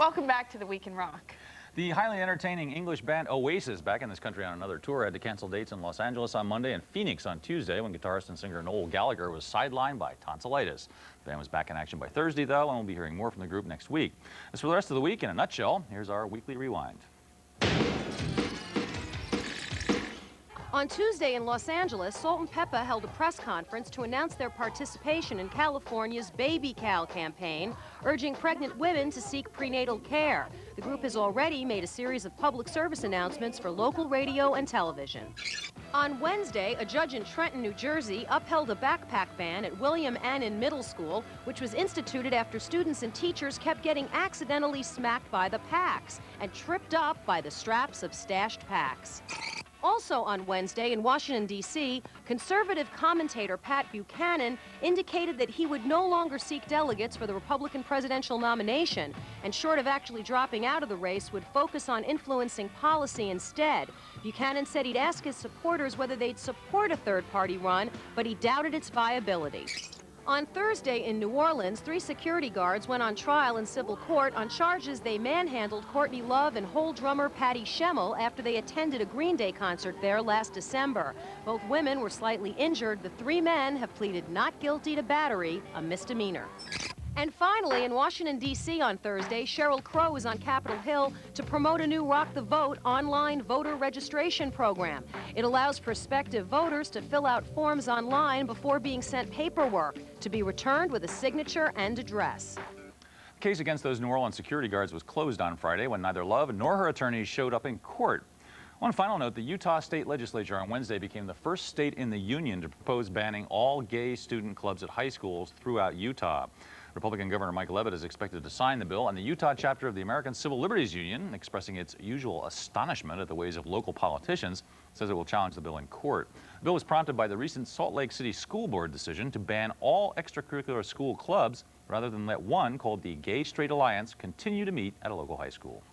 Welcome back to the Week in Rock. The highly entertaining English band Oasis, back in this country on another tour, had to cancel dates in Los Angeles on Monday and Phoenix on Tuesday when guitarist and singer Noel Gallagher was sidelined by tonsillitis. The band was back in action by Thursday, though, and we'll be hearing more from the group next week. As for the rest of the week, in a nutshell, here's our weekly rewind. On Tuesday in Los Angeles, Salt and Pepper held a press conference to announce their participation in California's Baby Cal campaign, urging pregnant women to seek prenatal care. The group has already made a series of public service announcements for local radio and television. On Wednesday, a judge in Trenton, New Jersey, upheld a backpack ban at William Annan Middle School, which was instituted after students and teachers kept getting accidentally smacked by the packs and tripped up by the straps of stashed packs. Also on Wednesday in Washington, D.C., conservative commentator Pat Buchanan indicated that he would no longer seek delegates for the Republican presidential nomination, and short of actually dropping out of the race, would focus on influencing policy instead. Buchanan said he'd ask his supporters whether they'd support a third-party run, but he doubted its viability. On Thursday in New Orleans, 3 security guards went on trial in civil court on charges they manhandled Courtney Love and Hole drummer Patty Schemmel after they attended a Green Day concert there last December. Both women were slightly injured. The 3 men have pleaded not guilty to battery, a misdemeanor. And finally, in Washington, D.C. on Thursday, Sheryl Crow is on Capitol Hill to promote a new Rock the Vote online voter registration program. It allows prospective voters to fill out forms online before being sent paperwork to be returned with a signature and address. The case against those New Orleans security guards was closed on Friday when neither Love nor her attorneys showed up in court. One final note, the Utah State Legislature on Wednesday became the first state in the union to propose banning all gay student clubs at high schools throughout Utah. Republican Governor Mike Leavitt is expected to sign the bill, and the Utah chapter of the American Civil Liberties Union, expressing its usual astonishment at the ways of local politicians, says it will challenge the bill in court. The bill was prompted by the recent Salt Lake City School Board decision to ban all extracurricular school clubs rather than let one, called the Gay Straight Alliance, continue to meet at a local high school.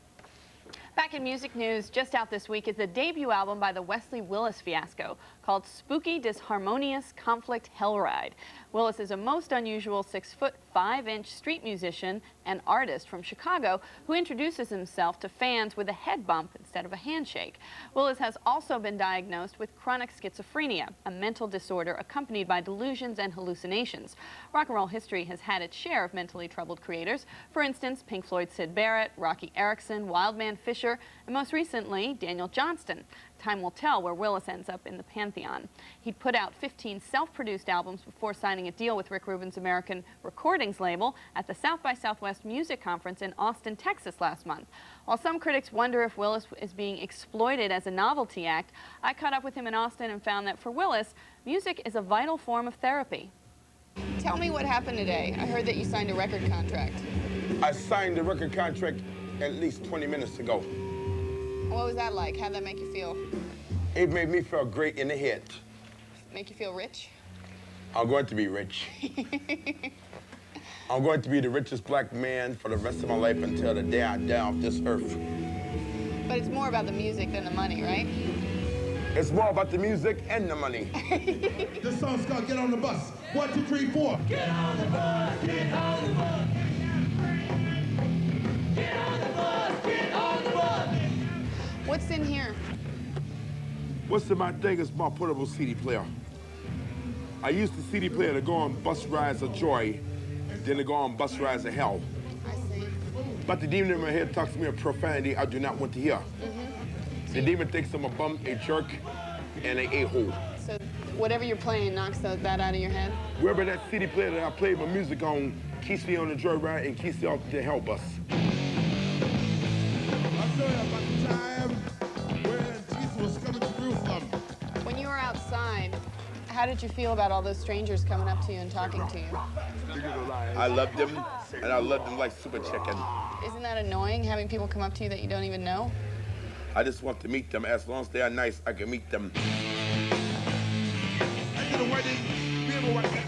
Back in music news, just out this week is the debut album by the Wesley Willis fiasco called Spooky Disharmonious Conflict Hellride. Willis is a most unusual 6'5" street musician and artist from Chicago who introduces himself to fans with a head bump instead of a handshake. Willis has also been diagnosed with chronic schizophrenia, a mental disorder accompanied by delusions and hallucinations. Rock and roll history has had its share of mentally troubled creators. For instance, Pink Floyd's Syd Barrett, Rocky Erickson, Wildman Fisher, and most recently, Daniel Johnston. Time will tell where Willis ends up in the pantheon. He'd put out 15 self-produced albums before signing a deal with Rick Rubin's American Recordings label at the South by Southwest Music Conference in Austin, Texas last month. While some critics wonder if Willis is being exploited as a novelty act, I caught up with him in Austin and found that for Willis, music is a vital form of therapy. Tell me what happened today. I heard that you signed a record contract. I signed the record contract at least 20 minutes ago. What was that like? How'd that make you feel? It made me feel great in the head. Make you feel rich? I'm going to be rich. I'm going to be the richest black man for the rest of my life until the day I die off this earth. But it's more about the music than the money, right? It's more about the music and the money. This song's called Get on the Bus. 1, 2, 3, 4. Get on the bus, get on the bus. Get on the bus, get on the bus. What's in here? What's in my thing is my portable CD player. I used the CD player to go on bus rides of joy, then to go on bus rides of hell. I see. But the demon in my head talks to me in profanity I do not want to hear. The demon thinks I'm a bum, a jerk, and an a-hole. So whatever you're playing knocks that out of your head? Wherever that CD player that I played my music on keeps me on the joyride and keeps me off the hell bus. I'll tell you about the time when Jesus was coming to Jerusalem. When you were outside, how did you feel about all those strangers coming up to you and talking to you? I love them, and I love them like super chicken. Isn't that annoying, having people come up to you that you don't even know? I just want to meet them. As long as they are nice, I can meet them. I get a wedding, we have a wedding.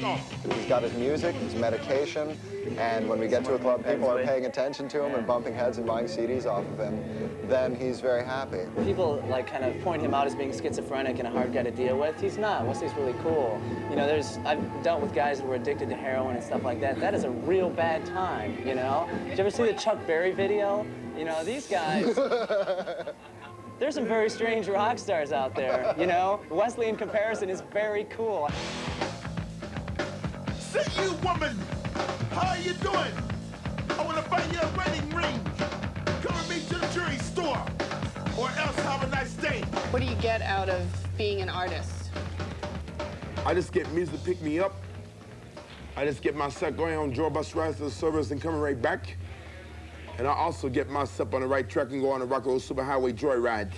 fuck off. He's got his music, his medication, and when we get to a club, people are paying attention to him and bumping heads and buying CDs off of him, then he's very happy. People like kind of point him out as being schizophrenic and a hard guy to deal with. He's not. Wesley's really cool. You know, I've dealt with guys who were addicted to heroin and stuff like that. That is a real bad time, you know? Did you ever see the Chuck Berry video? You know, these guys, there's some very strange rock stars out there, you know? Wesley, in comparison, is very cool. Say, you woman, how are you doing? I want to buy you a wedding ring. Come with me to the jewelry store, or else have a nice day. What do you get out of being an artist? I just get music to pick me up. I just get myself going on draw bus rides to the service and coming right back. And I also get myself on the right track and go on the Rock and Roll Superhighway joyride.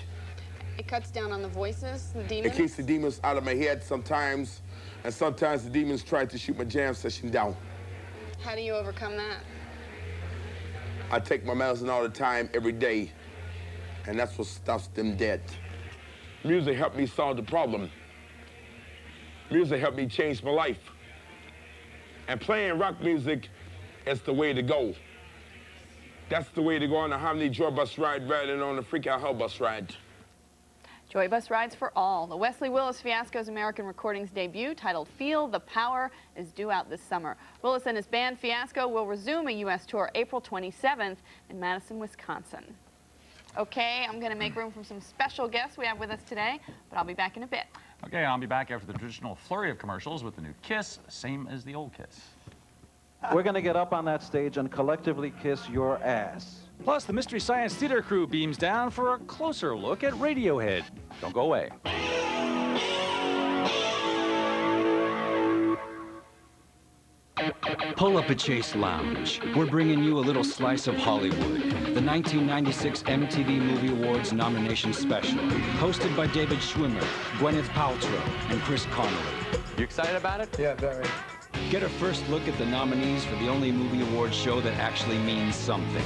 It cuts down on the voices, the demons? It keeps the demons out of my head sometimes, and sometimes the demons try to shoot my jam session down. How do you overcome that? I take my medicine all the time, every day, and that's what stops them dead. Music helped me solve the problem. Music helped me change my life. And playing rock music is the way to go. That's the way to go on the Harmony Joy Bus ride rather than on the Freak Out Hell Bus ride. Joy Bus Rides for All. The Wesley Willis Fiasco's American Recordings debut, titled Feel the Power, is due out this summer. Willis and his band Fiasco will resume a U.S. tour April 27th in Madison, Wisconsin. Okay, I'm going to make room for some special guests we have with us today, but I'll be back in a bit. Okay, I'll be back after the traditional flurry of commercials with the new Kiss, same as the old Kiss. We're going to get up on that stage and collectively kiss your ass. Plus, the Mystery Science Theater crew beams down for a closer look at Radiohead. Don't go away. Pull up a Chase Lounge. We're bringing you a little slice of Hollywood. The 1996 MTV Movie Awards nomination special. Hosted by David Schwimmer, Gwyneth Paltrow, and Chris Connolly. You excited about it? Yeah, very. Get a first look at the nominees for the only movie awards show that actually means something.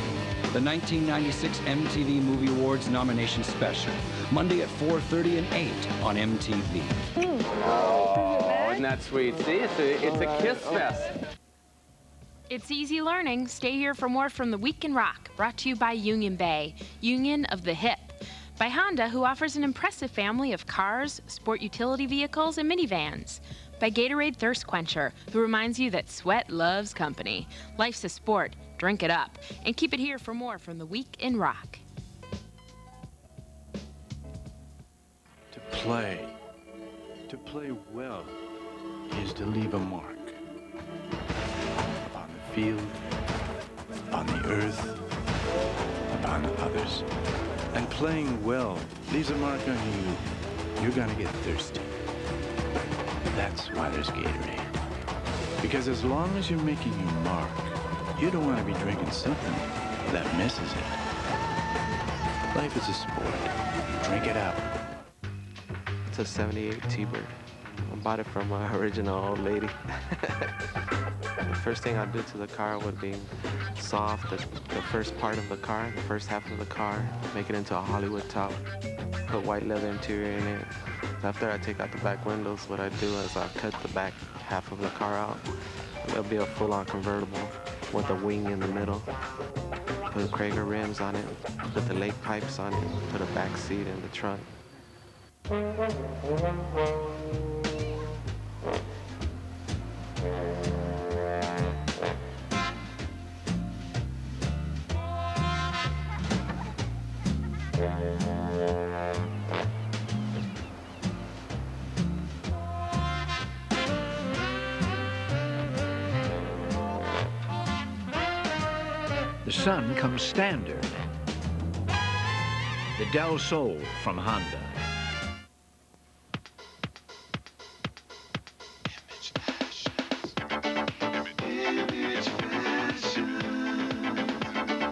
The 1996 MTV Movie Awards nomination special. Monday at 4:30 and 8 on MTV. Oh, isn't that sweet? See, it's a Kiss fest. It's easy learning. Stay here for more from the Week in Rock, brought to you by Union Bay, Union of the Hip. By Honda, who offers an impressive family of cars, sport utility vehicles, and minivans. By Gatorade Thirst Quencher, who reminds you that sweat loves company. Life's a sport. Drink it up. And keep it here for more from the Week in Rock. To play well, is to leave a mark. Upon the field, upon the earth, upon others. And playing well leaves a mark on you. You're gonna get thirsty. That's why there's Gatorade. Because as long as you're making your mark, you don't want to be drinking something that misses it. Life is a sport. Drink it up. It's a 78 T-Bird. I bought it from my original old lady. The first thing I'd do to the car would be soft the first part of the car, the first half of the car, make it into a Hollywood top, put white leather interior in it. After I take out the back windows, what I do is I cut the back half of the car out. It'll be a full-on convertible with a wing in the middle. Put Krager rims on it, put the lake pipes on it, put a back seat in the trunk. The Sun comes standard. The Del Sol from Honda.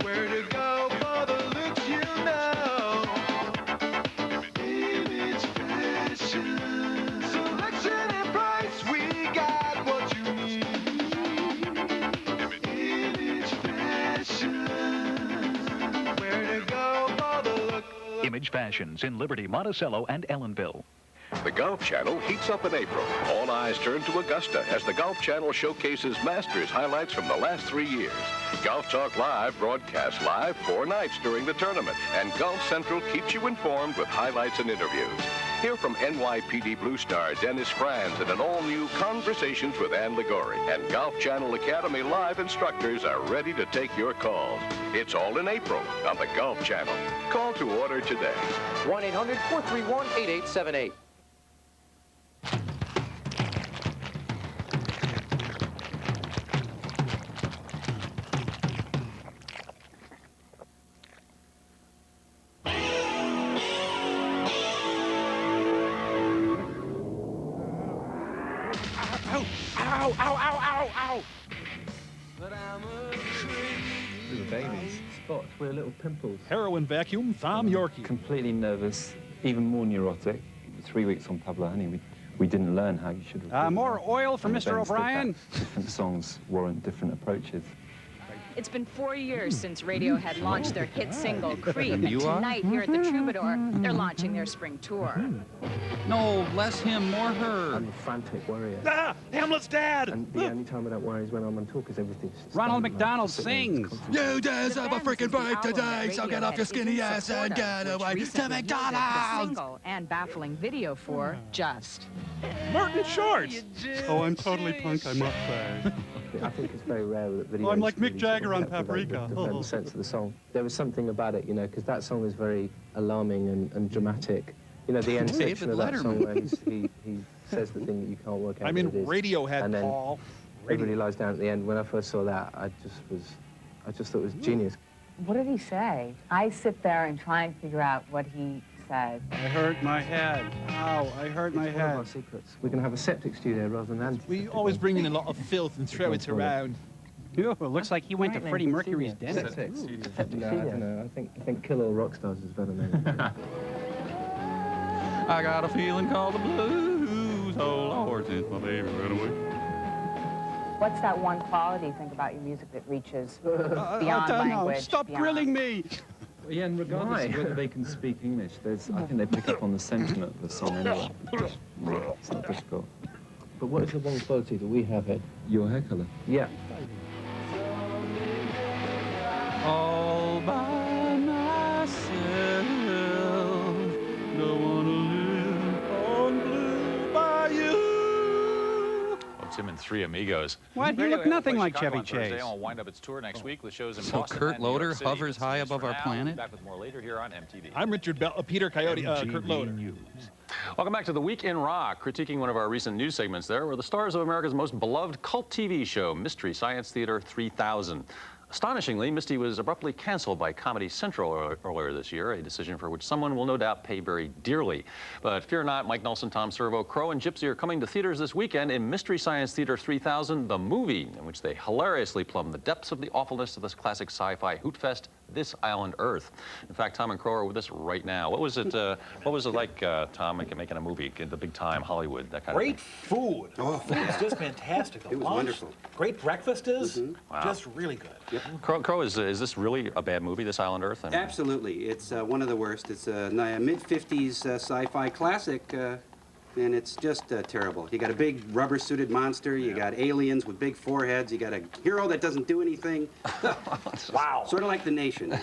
Where to go for the looks you know? Image fashion. Selection and price, we got what you need. Image fashion. Where to go for the look? Image Fashions in Liberty, Monticello, and Ellenville. The Golf Channel heats up in April. All eyes turn to Augusta as the Golf Channel showcases Masters highlights from the last 3 years. Golf Talk Live broadcasts live 4 nights during the tournament, and Golf Central keeps you informed with highlights and interviews. Hear from NYPD Blue Star Dennis Franz in an all-new Conversations with Ann Ligori. And Golf Channel Academy Live instructors are ready to take your calls. It's all in April on the Golf Channel. Call to order today. 1-800-431-8878. Ow, ow, ow, ow, ow! Little babies. Spots, we're little pimples. Heroin vacuum, Thom Yorkie. Completely nervous, even more neurotic. 3 weeks on Pablo Honey, we didn't learn how you should record. More oil for Mr. O'Brien. Different songs warrant different approaches. It's been 4 years since Radiohead launched their hit single, Creep, and You are? tonight here at the Troubadour, they're launching their spring tour. No, less him, more her. I'm a frantic warrior. Ah, Hamlet's dad! And the only time I don't worry is when I'm on tour, because everything's... Ronald McDonald sings. You deserve a freaking break today, so get off your skinny ass and get away to McDonald's! Single and baffling video for Just. Martin Short! Oh, I'm totally punk, I must say. I think it's very rare that videos... I'm like Mick really Jagger sort on of captivate Paprika. the sense of the song. There was something about it, you know, because that song is very alarming and dramatic. You know, the end section of that song where he says the thing that you can't work out. I mean, what it is. Radiohead, and then Paul. Everybody lies down at the end. When I first saw that, I just thought it was genius. What did he say? I sit there and try and figure out what he said. I hurt my head. Ow, I hurt my One of our head. secrets. We're going to have a septic studio rather than We always bring in a lot of filth and throw it around. Ew, it looks like he went to Freddie Mercury's den. No, I don't know. I think Kill All Rock Stars is better than I got a feeling called the blues. Oh, Lord, since my baby ran away. What's that one quality you think about your music that reaches beyond I don't know. language? Stop grilling me! Yeah, and regardless of whether they can speak English, I think they pick up on the sentiment of the song anyway. It's not difficult. But what is the one quality that we have, Ed? Your hair colour. Yeah. All by myself, don't wanna live on Blue Bayou. Oh, Tim and Three Amigos. What? You look nothing like Chevy Chase. Thursday, I'll wind up its tour next week with shows in So Boston Kurt and New York Loder City. hovers high Thanks above for our now. planet? Back with more later here on MTV. I'm Richard Peter Coyote, Kurt Loder. Welcome back to the Week in Rock, critiquing one of our recent news segments there, where the stars of America's most beloved cult TV show, Mystery Science Theater 3000. Astonishingly, Misty was abruptly canceled by Comedy Central earlier this year, a decision for which someone will no doubt pay very dearly. But fear not, Mike Nelson, Tom Servo, Crow, and Gypsy are coming to theaters this weekend in Mystery Science Theater 3000, the movie, in which they hilariously plumb the depths of the awfulness of this classic sci-fi hootfest, This Island Earth. In fact, Tom and Crow are with us right now. What was it like, Tom, making a movie in the big time, Hollywood, that kind Great of thing? food. Oh, food's just fantastic. It was wonderful. Great breakfast is Wow. just really good. Yep. Crow, is this really a bad movie, This Island Earth? I mean, Absolutely. It's one of the worst. It's a mid-50s sci-fi classic, and it's just terrible. You got a big rubber-suited monster, you got aliens with big foreheads, you got a hero that doesn't do anything. Wow. Sort of like The Nation.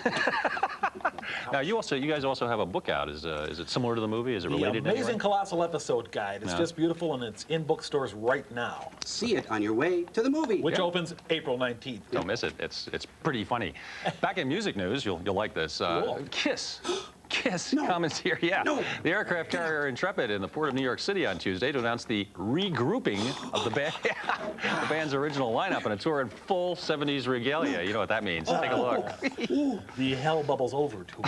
Now, you guys also have a book out. Is it similar to the movie? Is it The related in any Amazing way? Colossal Episode Guide. It's Yeah. just beautiful, and it's in bookstores right now. See it on your way to the movie. Which opens April 19th. Don't miss it. It's pretty funny. Back in music news, you'll like this. Cool. Kiss comments here. Yeah. No. The aircraft carrier Intrepid in the port of New York City on Tuesday to announce the regrouping of the band, the band's original lineup on a tour in full 70s regalia. You know what that means. Take a look. The Hell Bubbles Over tour.